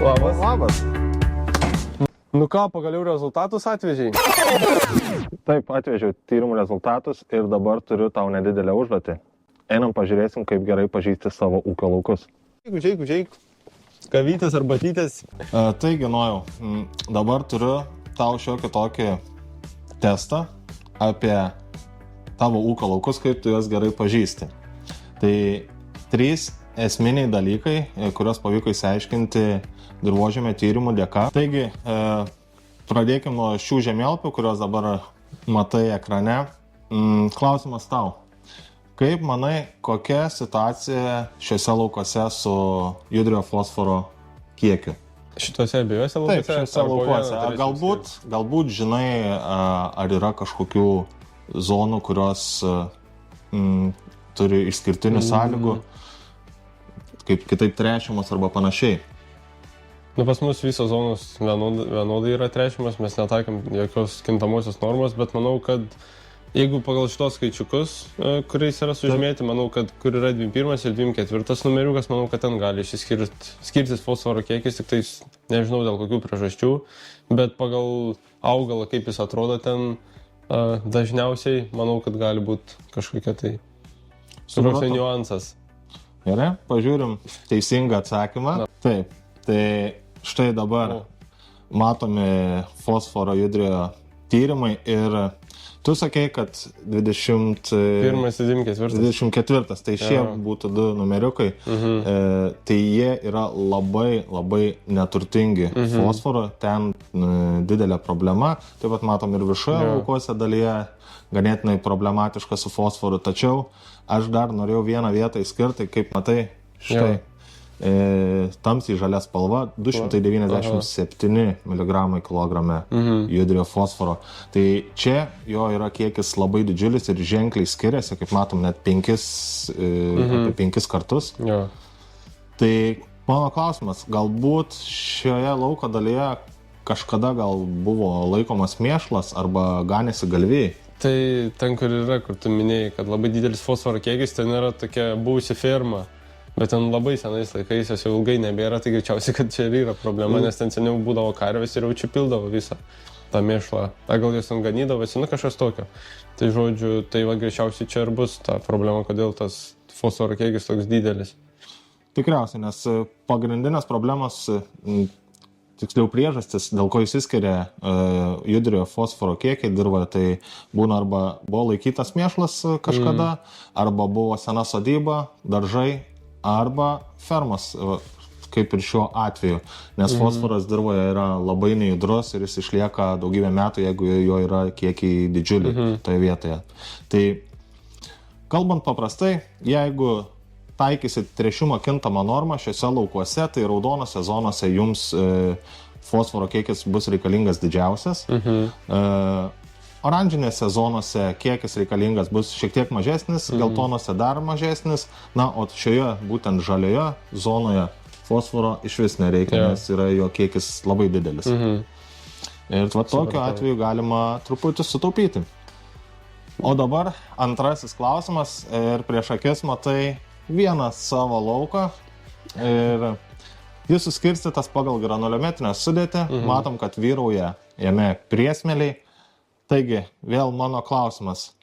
Labas. Labas. Nu ką, pagaliau rezultatus atvežiai? Taip, atvežiau tyrimų rezultatus ir dabar turiu tau nedidelę užduotį. Einam pažiūrėsim, kaip gerai pažįsti savo ūkio laukus. Žiūrėk. Kavytės ar batytės? Taigi, Nojau, dabar turiu tau šiokį tokį testą apie tavo ūkio laukus, kaip tu juos gerai pažįsti. Tai 3 esminiai dalykai, kuriuos pavyko išsiaiškinti dirvožemio tyrimų dėka. Taigi, pradėkime nuo šių žemėlapių, kuriuos dabar matai ekrane. Klausimas tau. Kaip manai, kokia situacija šiuose laukuose su judriojo fosforo kiekiu? Šituose abiejose laukuose? Taip, šiuose laukuose. Galbūt žinai, ar yra kažkokių zonų, kurios turi išskirtinių sąlygų, kaip kitaip tręšiamos arba panašiai. Nu, pas mus visos zonos vienodai yra tręšimas, mes netaikėm jokios kintamosios normos, bet manau, kad jeigu pagal šitos skaičiukus, kuriais yra sužymėti, manau, kad kur yra 21 ir 24 numeriukas, manau, kad ten gali skirtis fosforo kiekis, tik tais nežinau dėl kokių priežasčių, bet pagal augalą, kaip jis atrodo ten, dažniausiai manau, kad gali būti kažkokia tai niuansas. Gerai, pažiūrim teisingą atsakymą. Na. Taip, tai štai dabar matomi fosforo judriojo tyrimai ir tu sakei, kad 24, tai šie būtų 2 numeriukai, tai jie yra labai neturtingi fosforo, ten didelė problema, taip pat matom ir viršoje laukuose dalyje ganėtinai problematiška su fosforu, tačiau aš dar norėjau vieną vietą įskirti, kaip matai, štai. Tamsiai žalia spalva, 297 mg kilograme judriojo fosforo. Tai čia jo yra kiekis labai didžiulis ir ženkliai skiriasi, kaip matom, net 5 kartus. Jo. Tai mano klausimas, galbūt šioje lauko dalyje kažkada gal buvo laikomas mėšlas arba ganėsi galvijai? Tai ten, kur yra, kur tu minėjai, kad labai didelis fosforo kiekis, ten yra tokia buvusi ferma. Bet ten labai senais laikais jos jau ilgai nebėra, tai greičiausiai, kad čia ir yra problema, nes ten seniau būdavo karvės ir jau čia pildavo visą tą mėšlą. Gal jos ten ganydavosi, nu kažkas tokio. Tai žodžiu, tai va greičiausiai čia ir bus ta problema, kodėl tas fosforo kiekis toks didelis. Tikriausiai, nes pagrindinės problemos, tiksliau priežastis, dėl ko išsiskiria judriojo fosforo kiekiai dirvoje, tai būna arba buvo laikytas mėšlas kažkada, arba buvo sena sodyba, daržai, arba fermas, kaip ir šiuo atveju, nes fosforas dirvoje yra labai nejudrus ir jis išlieka daugybę metų, jeigu jo yra kiekiai didžiuliai toje vietoje. Tai kalbant paprastai, jeigu taikysit tręšimo kintamą normą šiuose laukuose, tai raudonose zonose jums fosforo kiekis bus reikalingas didžiausias. Oranžinėse zonose kiekis reikalingas bus šiek tiek mažesnis, geltonose dar mažesnis, na, o šioje būtent žalioje zonoje fosforo iš vis nereikia, nes yra jo kiekis labai didelis. Ir tokiu atveju galima truputį sutaupyti. O dabar antrasis klausimas ir prieš akis matai vieną savo lauką ir jis suskirstytas pagal granuliometrinę sudėtį, matom, kad vyrauja jame priesmėliai. Taigi, vėl mano klausimas,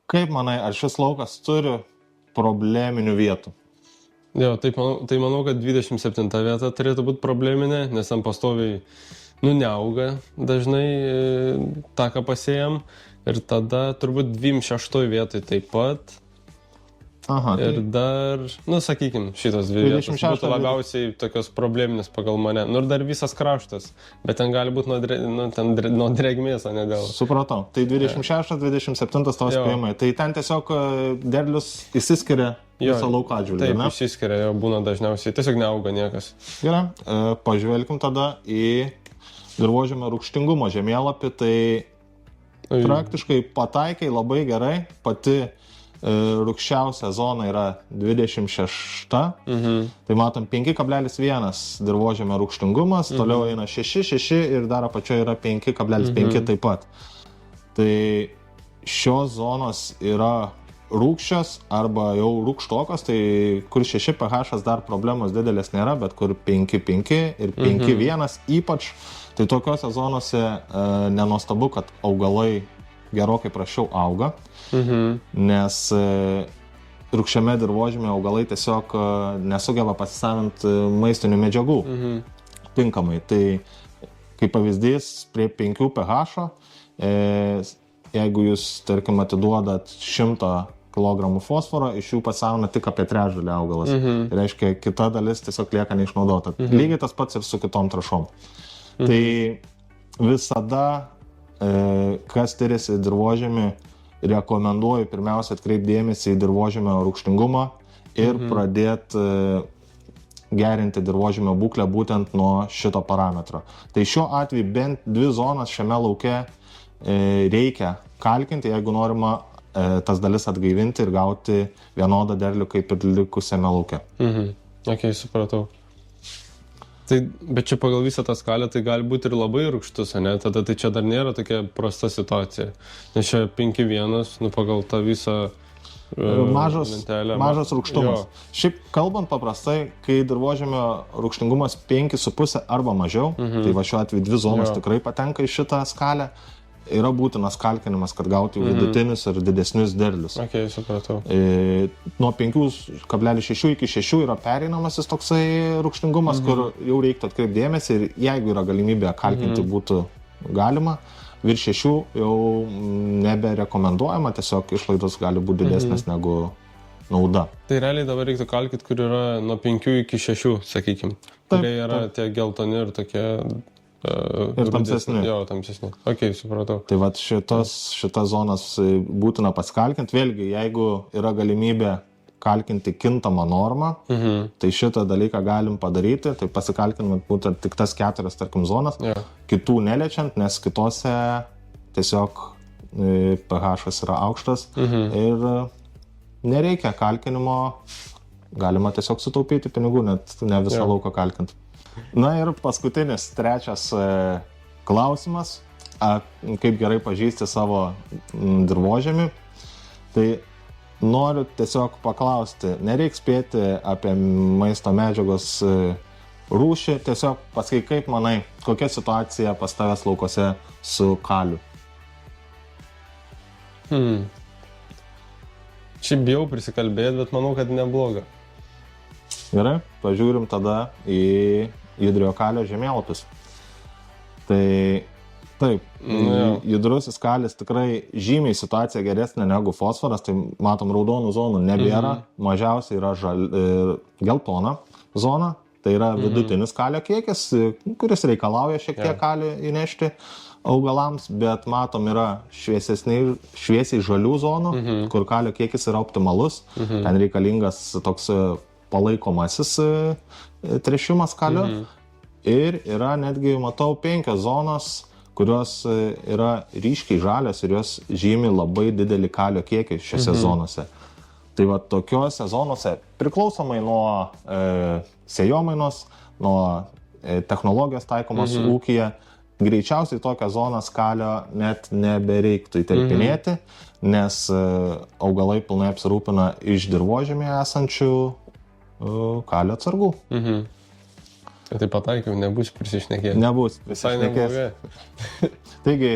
kaip manai, ar šis laukas turi probleminių vietų? Jo, tai manau, kad 27 vieta turėtų būti probleminė, nes ten pastoviai, neauga dažnai tą, ką pasėjam, ir tada turbūt 26 vietoj taip pat. Aha, ir dar, sakykim, šitos 2 vietos būtų labiausiai tokios probleminės pagal mane. Ir dar visas kraštas, bet ten gali būti nuo drėgmės, o ne dėl. Supratau. Tai 26, 27 tavo spėjimai. Tai ten tiesiog derlius išsiskiria viso lauko atžvilgiu, ne? Taip, išsiskiria, jo būna dažniausiai. Tiesiog neauga niekas. Gerai, pažvelkim tada į dirvožemio rūgštingumo žemėlapį. Tai praktiškai pataikai labai gerai, pati rūgščiausia zona yra 26, tai matom 5,1 dirvožemio rūgštingumas, toliau eina 6 ir dar apačioje yra 5,5 taip pat. Tai šios zonos yra rūgščios arba jau rūgštokos, tai kur 6 pH dar problemos didelės nėra, bet kur 5,5 ir 5,1 ypač, tai tokiuose zonose nenuostabu, kad augalai gerokai prasčiau auga, nes rūgščiame dirvožemė augalai tiesiog nesugeba pasisavinti maistinių medžiagų tinkamai. Tai kaip pavyzdys, prie 5 pH, jeigu jūs, tarkim, atiduodat 100 kg fosforo, iš jų pasavina tik apie trečdalį augalas. Tai reiškia, kita dalis tiesiog lieka neišnaudota. Lygiai tas pats ir su kitom trąšom. Tai visada, kas tiriasi dirvožemį, rekomenduoju pirmiausia atkreipti dėmesį į dirvožemio rūgštingumą ir pradėti gerinti dirvožemio būklę būtent nuo šito parametro. Tai šiuo atveju bent 2 zonas šiame lauke reikia kalkinti, jeigu norima tas dalis atgaivinti ir gauti vienodą derlių kaip ir likusiame lauke. Ok, supratau. Tai, bet čia pagal visą tą skalę tai gali būti ir labai rūgštus, ne? Tada tai čia dar nėra tokia prasta situacija. Nes čia 5,1, pagal tą visą lentelę. Mažas rūgštumas. Šiaip kalbant paprastai, kai dirvožemio rūgštingumas 5,5 arba mažiau, tai va šiuo atveju 2 zonos tikrai patenka į šitą skalę, yra būtinas kalkinimas, kad gauti vidutinius ir didesnius derlius. Ok, supratau. Nuo 5,6 iki 6 yra pereinamasis toksai rūgštingumas, kur jau reiktų atkreipti dėmesį ir jeigu yra galimybė kalkinti būtų galima, virš 6 jau neberekomenduojama, tiesiog išlaidos gali būti didesnės negu nauda. Tai realiai dabar reiktų kalkyti, kur yra nuo 5 iki 6, sakykim. Kurie yra tie geltoni ir tokie... Ir tamsesni. Jo, tamsesni. Ok, supratau. Tai vat šitas zonas būtina paskalkinti. Vėlgi, jeigu yra galimybė kalkinti kintamą normą, tai šitą dalyką galim padaryti, tai pasikalkinant būtent tik tas 4, tarkim, zonas, kitų neliečiant, nes kitose tiesiog pH yra aukštas ir nereikia kalkinimo, galima tiesiog sutaupyti pinigų, net ne visą lauką kalkinti. Na ir paskutinis, 3 klausimas, kaip gerai pažįsti savo dirvožemį. Tai noriu tiesiog paklausti, nereiks spėti apie maisto medžiagos rūšį, tiesiog pasakyk, kaip manai, kokia situacija pas tavęs laukose su kaliu? Šiaip bijau prisikalbėti, bet manau, kad nebloga. Gerai, pažiūrim tada į judriojo kalio žemėlapius. Tai taip, judrusis kalis tikrai žymiai situacija geresnė negu fosforas, tai matom raudonų zonų nebėra, mažiausiai yra geltona zona, tai yra vidutinis kalio kiekis, kuris reikalauja šiek tiek kalio įnešti augalams, bet matom yra šviesiai žalių zonų, kur kalio kiekis yra optimalus, ten reikalingas toks palaikomasis tręšimas kalio ir yra netgi, matau, 5 zonos, kurios yra ryškiai žalios ir jos žymi labai didelį kalio kiekį šiose zonose. Tai va tokiose zonose, priklausomai nuo sėjomainos, nuo technologijos taikomos ūkyje, greičiausiai tokią zoną kalio net nebereiktų įtelpinėti, nes augalai pilnai apsirūpina iš dirvožemėje esančių kalio atsargų. Tai pataikiau, nebus prisišnekėti. Nebus Visai prisišnekėti. Taigi,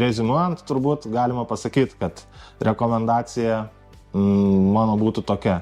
rezimuojant, turbūt galima pasakyti, kad rekomendacija mano būtų tokia.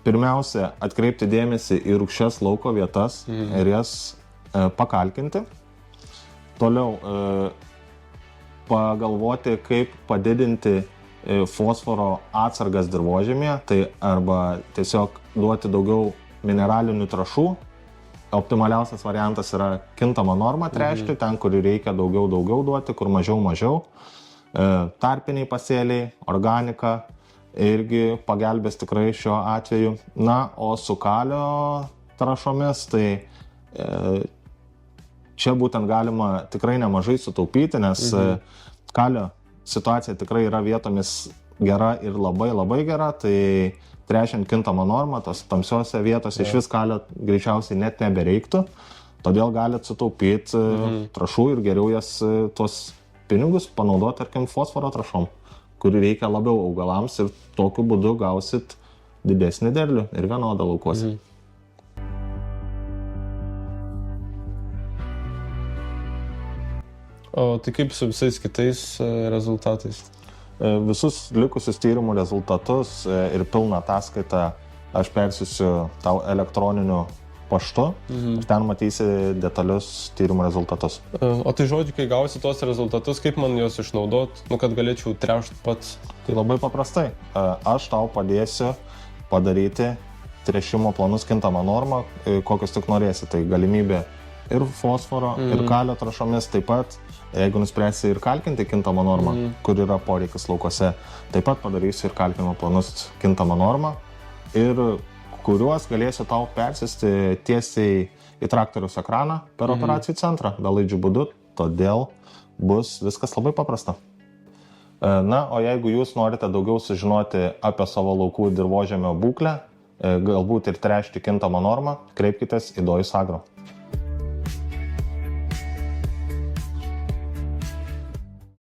Pirmiausia, atkreipti dėmesį į rūgščias lauko vietas ir jas pakalkinti. Toliau pagalvoti, kaip padidinti fosforo atsargas dirvožemėje, tai arba tiesiog duoti daugiau mineralinių trąšų. Optimaliausias variantas yra kintama norma tręšti, ten, kur reikia daugiau duoti, kur mažiau. Tarpiniai pasėliai, organika irgi pagelbės tikrai šiuo atveju. Na, o su kalio trąšomis, tai čia būtent galima tikrai nemažai sutaupyti, nes kalio situacija tikrai yra vietomis gera ir labai gera, tai tręšiant kintamą normą, tos tamsiose vietose iš vis kalio greičiausiai net nebereiktų, todėl galit sutaupyti trąšų ir geriau jas tuos pinigus panaudoti, tarkim, fosforo trąšom. kuri reikia labiau augalams ir tokiu būdu gausit didesnį derlių ir vienodą laukuose. O tai kaip su visais kitais rezultatais? Visus likusius tyrimų rezultatus ir pilną ataskaitą aš persiųsiu tau elektroniniu paštu ir ten matysi detalius tyrimų rezultatus. O tai žodžiu, kai gausi tuos rezultatus, kaip man juos išnaudot, kad galėčiau tręšti pats? Tai labai paprastai. Aš tau padėsiu padaryti tręšimo planus kintamą normą, kokius tik norėsi. Tai galimybė ir fosforo, ir kalio trąšomis, taip pat, jeigu nuspręsi ir kalkinti kintamą normą, kur yra poreikis laukose, taip pat padarysiu ir kalkinimo planus kintamą normą, ir kuriuos galėsiu tau persiųsti tiesiai į traktoriaus ekraną per operacijų centrą, belaidžių būdu, todėl bus viskas labai paprasta. Na, o jeigu jūs norite daugiau sužinoti apie savo laukų dirvožemio būklę, galbūt ir tręšti kintamą normą, kreipkitės į Dojus Agro.